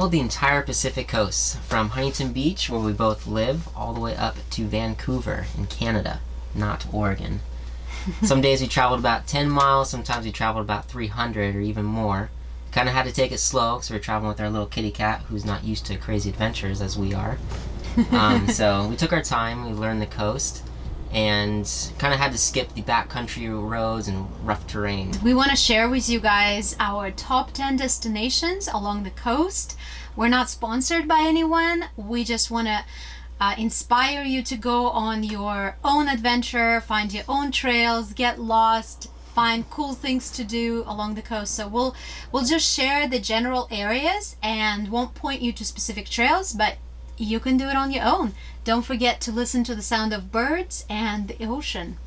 traveled the entire Pacific coast, from Huntington Beach, where we both live, all the way up to Vancouver in Canada, not Oregon. Some days we traveled about 10 miles, sometimes we traveled about 300 or even more. Kind of had to take it slow, because we were traveling with our little kitty cat, who's not used to crazy adventures as we are. So we took our time, we learned the coast, and kind of had to skip the backcountry roads and rough terrain. We want to share with you guys our top 10 destinations along the coast. We're not sponsored by anyone. We just want to inspire you to go on your own adventure, find your own trails, get lost, find cool things to do along the coast. So we'll just share the general areas and won't point you to specific trails, but you can do it on your own. Don't forget to listen to the sound of birds and the ocean.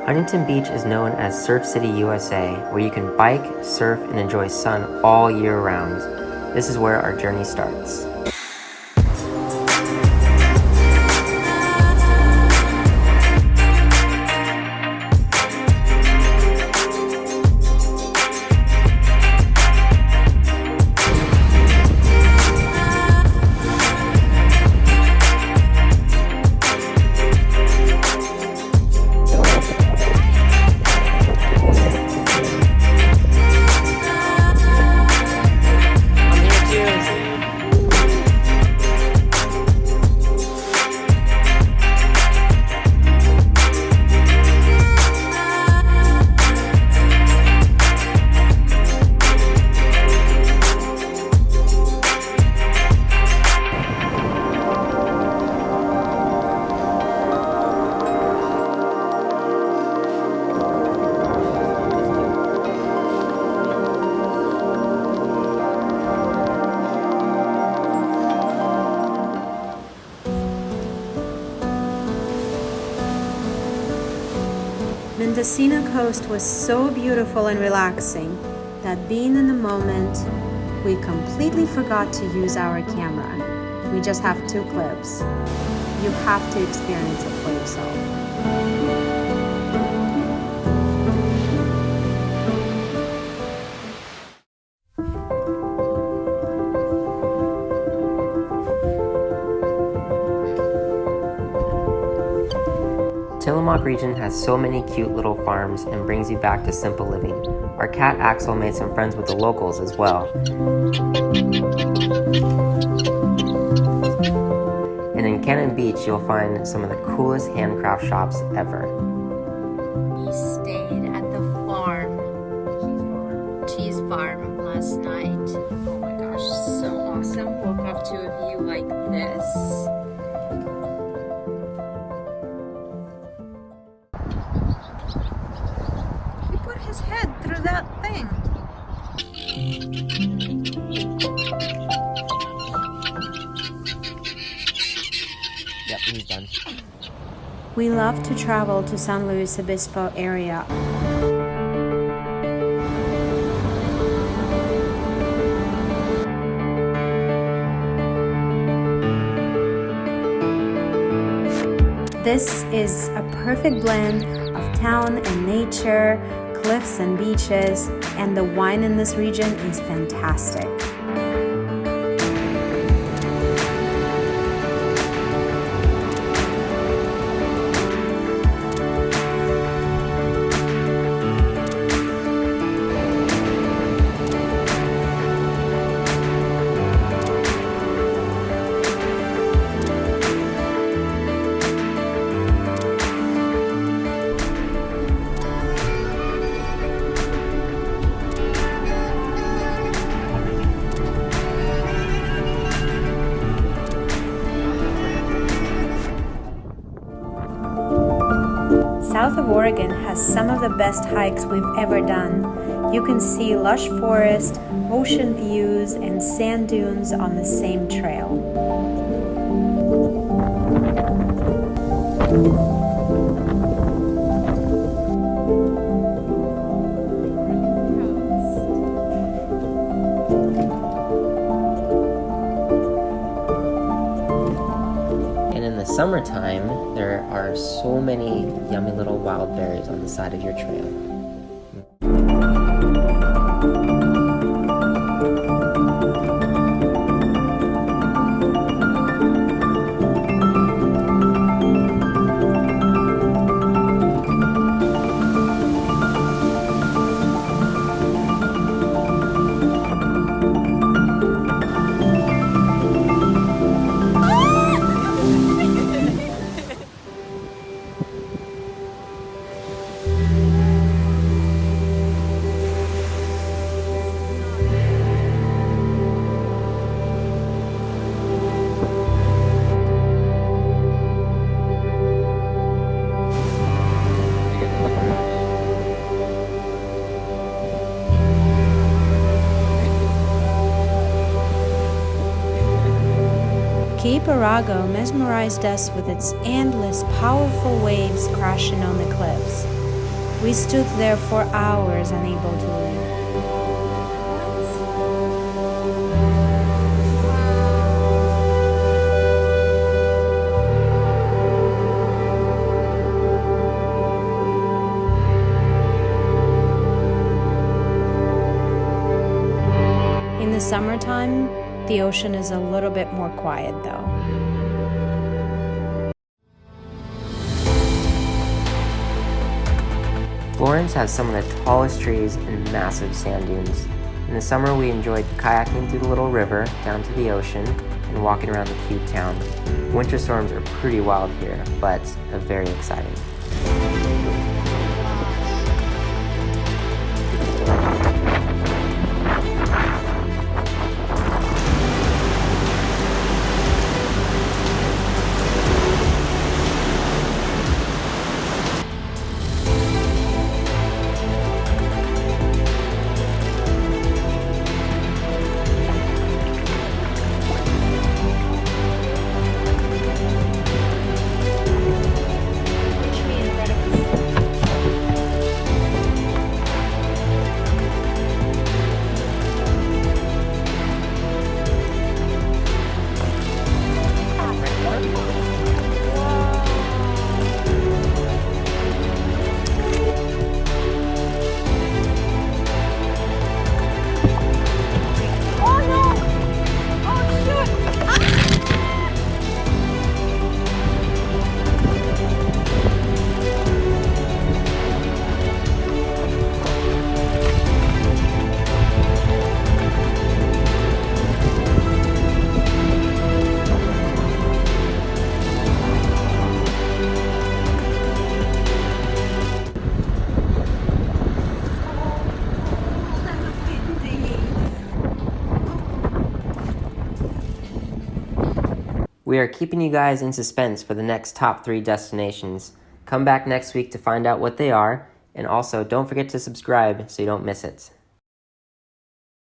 Huntington Beach is known as Surf City USA, where you can bike, surf, and enjoy sun all year round. This is where our journey starts. Mendocino Coast was so beautiful and relaxing that being in the moment, we completely forgot to use our camera. We just have 2 clips. You have to experience it for yourself. Tillamook region has so many cute little farms and brings you back to simple living. Our cat Axel made some friends with the locals as well. And in Cannon Beach, you'll find some of the coolest handcraft shops ever. We stayed at the cheese farm last night. Oh my gosh, so awesome. Woke up to a view like this. His head through that thing. Yep, he's done. We love to travel to San Luis Obispo area. This is a perfect blend of town and nature, cliffs and beaches, and the wine in this region is fantastic. South of Oregon has some of the best hikes we've ever done. You can see lush forest, ocean views, and sand dunes on the same trail. Summertime, there are so many yummy little wild berries on the side of your trail. Cape Arago mesmerized us with its endless, powerful waves crashing on the cliffs. We stood there for hours, unable to leave. In the summertime, the ocean is a little bit more quiet though. Florence has some of the tallest trees and massive sand dunes. In the summer, we enjoyed kayaking through the little river down to the ocean and walking around the cute town. Winter storms are pretty wild here, but very exciting. We are keeping you guys in suspense for the next top 3 destinations. Come back next week to find out what they are, and also don't forget to subscribe so you don't miss it.